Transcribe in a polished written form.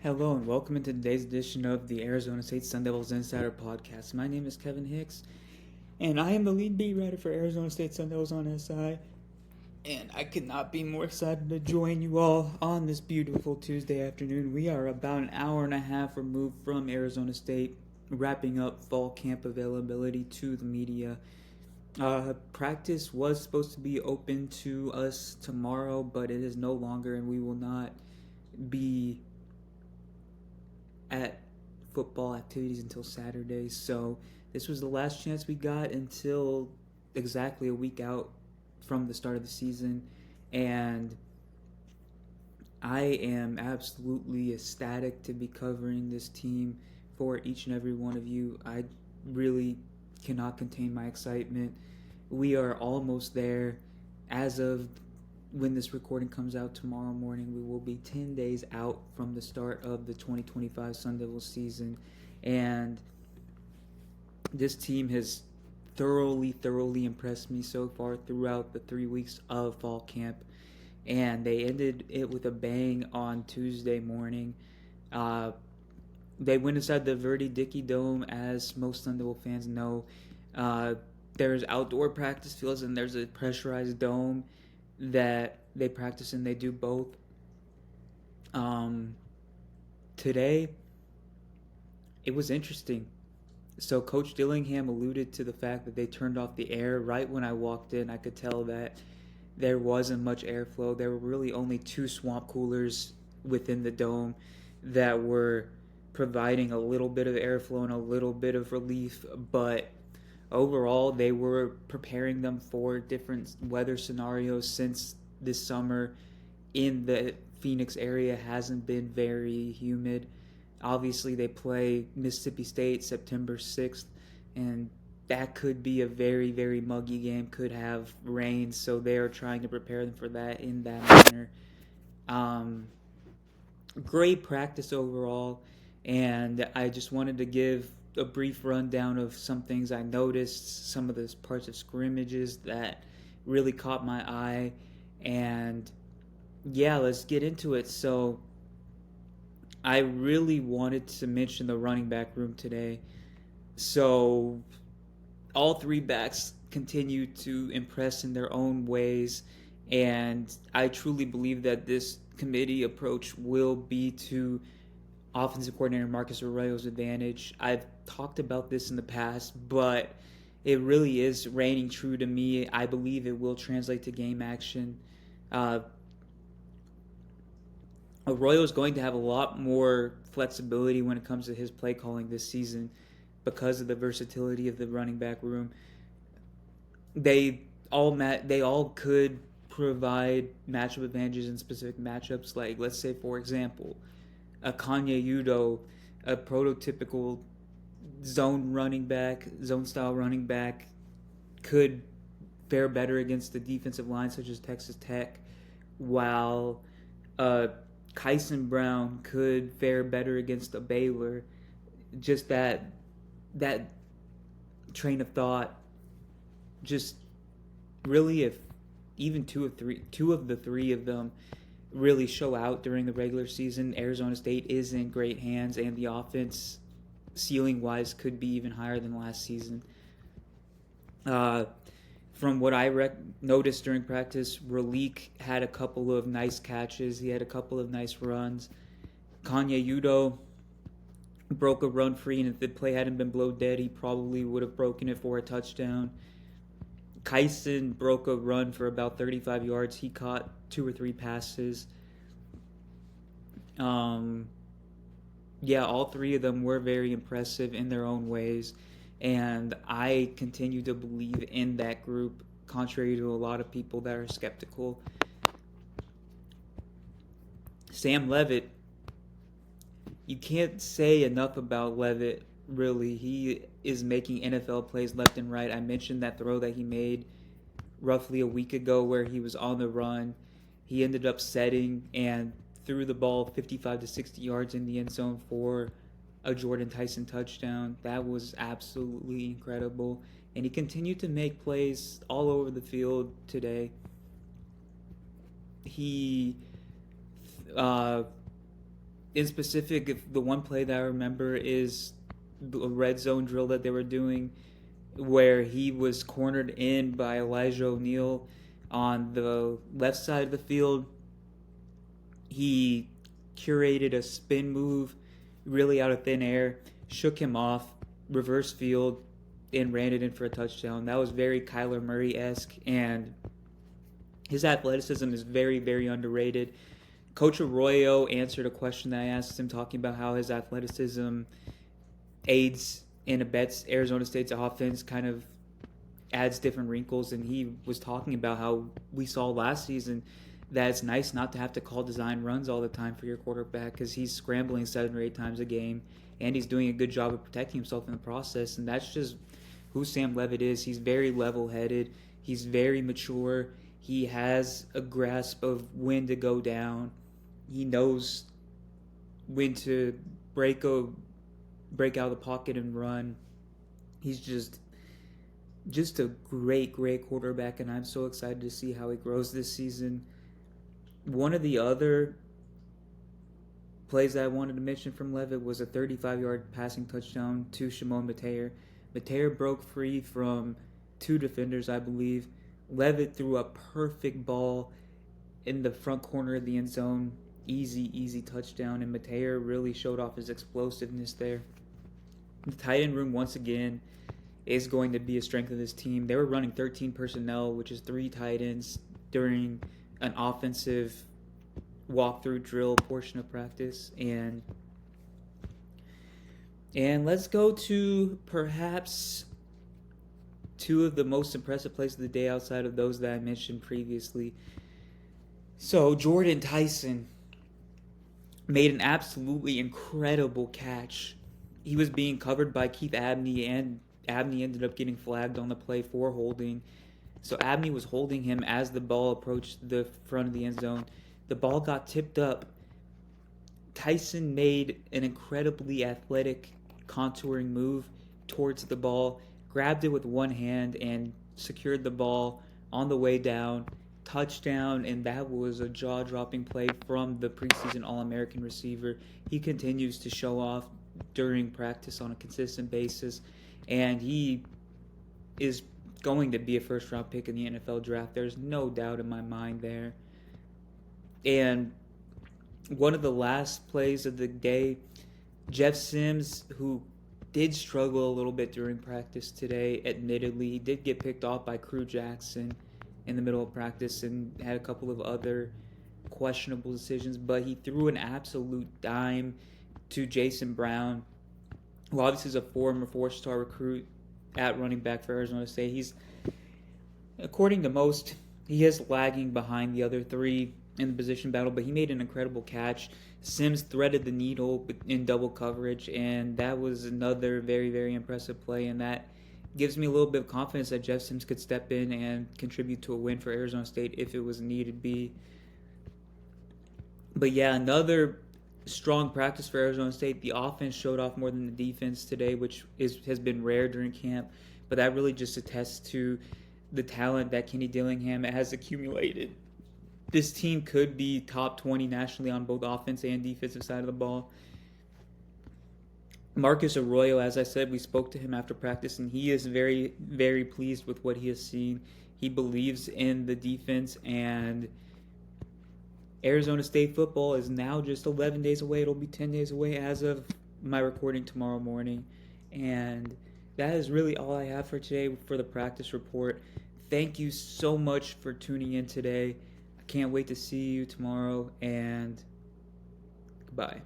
Hello and welcome into today's edition of the Arizona State Sun Devils Insider Podcast. My name is Kevin Hicks, and I am the lead beat writer for Arizona State Sun Devils on SI. And I could not be more excited to join you all on this beautiful Tuesday afternoon. We are about an hour and a half removed from Arizona State wrapping up fall camp availability to the media. Practice was supposed to be open to us tomorrow, but it is no longer, and we will not be at football activities until Saturday. So this was the last chance we got until exactly a week out from the start of the season. And I am absolutely ecstatic to be covering this team for each and every one of you. I really cannot contain my excitement. We are almost there. As of when this recording comes out tomorrow morning, we will be 10 days out from the start of the 2025 Sun Devils season. And this team has thoroughly impressed me so far throughout the 3 weeks of fall camp. And they ended it with a bang on Tuesday morning. They went inside the Verdi Dickey Dome, as most Sun Devil fans know. There's outdoor practice fields and there's a pressurized dome that they practice in. They do both. Today, it was interesting. So Coach Dillingham alluded to the fact that they turned off the air right when I walked in. I could tell that there wasn't much airflow. There were really only two swamp coolers within the dome that were providing a little bit of airflow and a little bit of relief, but overall they were preparing them for different weather scenarios since this summer in the Phoenix area hasn't been very humid. Obviously, they play Mississippi State September 6th, and that could be a very muggy game, could have rain, so they are trying to prepare them for that in that manner. Um, Great practice overall, and I just wanted to give a brief rundown of some things I noticed, some of the parts of scrimmages that really caught my eye, and yeah, let's get into it. So, I really wanted to mention the running back room today. So, all three backs continue to impress in their own ways, and I truly believe that this committee approach will be to offensive coordinator Marcus Arroyo's advantage. I've talked about this in the past, but it really is reigning true to me. I believe it will translate to game action. Uh, Arroyo is going to have a lot more flexibility when it comes to his play calling this season because of the versatility of the running back room. They all could provide matchup advantages in specific matchups. Like, let's say, for example, a Kanye Udo, a prototypical zone style running back, could fare better against the defensive line such as Texas Tech, while Kyson Brown could fare better against a Baylor. Just that train of thought, just really, if even two of the three of them really show out during the regular season, Arizona State is in great hands, and the offense, ceiling wise, could be even higher than last season. Uh, from what I noticed during practice, Raleek had a couple of nice catches. He had a couple of nice runs. Kanye Udo broke a run free, and if the play hadn't been blown dead, he probably would have broken it for a touchdown. Kyson broke a run for about 35 yards. He caught two or three passes. Um, yeah, all three of them were very impressive in their own ways. And I continue to believe in that group, contrary to a lot of people that are skeptical. Sam Levitt, you can't say enough about Levitt, really. He is making NFL plays left and right. I mentioned that throw that he made roughly a week ago where he was on the run. He ended up setting and threw the ball 55 to 60 yards in the end zone for a Jordan Tyson touchdown. That was absolutely incredible. And he continued to make plays all over the field today. He uh, In specific, if the one play that I remember is the red zone drill that they were doing, where he was cornered in by Elijah O'Neal on the left side of the field. He curated a spin move really out of thin air, shook him off, reverse field, and ran it in for a touchdown. That was very Kyler Murray-esque, and his athleticism is very, very underrated. Coach Arroyo answered a question that I asked him, talking about how his athleticism aids and abets Arizona State's offense, kind of adds different wrinkles. And he was talking about how we saw last season that it's nice not to have to call design runs all the time for your quarterback, because he's scrambling 7 or 8 times a game, and he's doing a good job of protecting himself in the process. And that's just who Sam Leavitt is. He's very level-headed. He's very mature. He has a grasp of when to go down. He knows when to break out of the pocket and run. He's just a great quarterback, and I'm so excited to see how he grows this season. One of the other plays that I wanted to mention from Leavitt was a 35-yard passing touchdown to Shimon Mateer. Mateer broke free from 2 defenders, I believe. Leavitt threw a perfect ball in the front corner of the end zone. Easy touchdown, and Mateer really showed off his explosiveness there. The tight end room, once again, is going to be a strength of this team. They were running 13 personnel, which is 3 tight ends, during an offensive walkthrough drill portion of practice. And let's go to perhaps 2 of the most impressive plays of the day outside of those that I mentioned previously. So Jordan Tyson made an absolutely incredible catch. He was being covered by Keith Abney, and Abney ended up getting flagged on the play for holding. So Abney was holding him as the ball approached the front of the end zone. The ball got tipped up. Tyson made an incredibly athletic contouring move towards the ball, grabbed it with one hand, and secured the ball on the way down. Touchdown, and that was a jaw-dropping play from the preseason All-American receiver. He continues to show off during practice on a consistent basis, and he is going to be a first-round pick in the NFL draft. There's no doubt in my mind there. And one of the last plays of the day, Jeff Sims, who did struggle a little bit during practice today, admittedly, he did get picked off by Crew Jackson in the middle of practice and had a couple of other questionable decisions, but he threw an absolute dime to Jason Brown, who obviously is a former 4-star recruit at running back for Arizona State. He's, according to most, he is lagging behind the other 3 in the position battle, but he made an incredible catch. Sims threaded the needle in double coverage, and that was another very impressive play, and that gives me a little bit of confidence that Jeff Sims could step in and contribute to a win for Arizona State if it was needed be. But yeah, another strong practice for Arizona State. The offense showed off more than the defense today, which has been rare during camp, but that really just attests to the talent that Kenny Dillingham has accumulated. This team could be top 20 nationally on both offense and defensive side of the ball. Marcus Arroyo, as I said, we spoke to him after practice, and he is very pleased with what he has seen. He believes in the defense, and Arizona State football is now just 11 days away. It'll be 10 days away as of my recording tomorrow morning. And that is really all I have for today for the practice report. Thank you so much for tuning in today. I can't wait to see you tomorrow, and goodbye.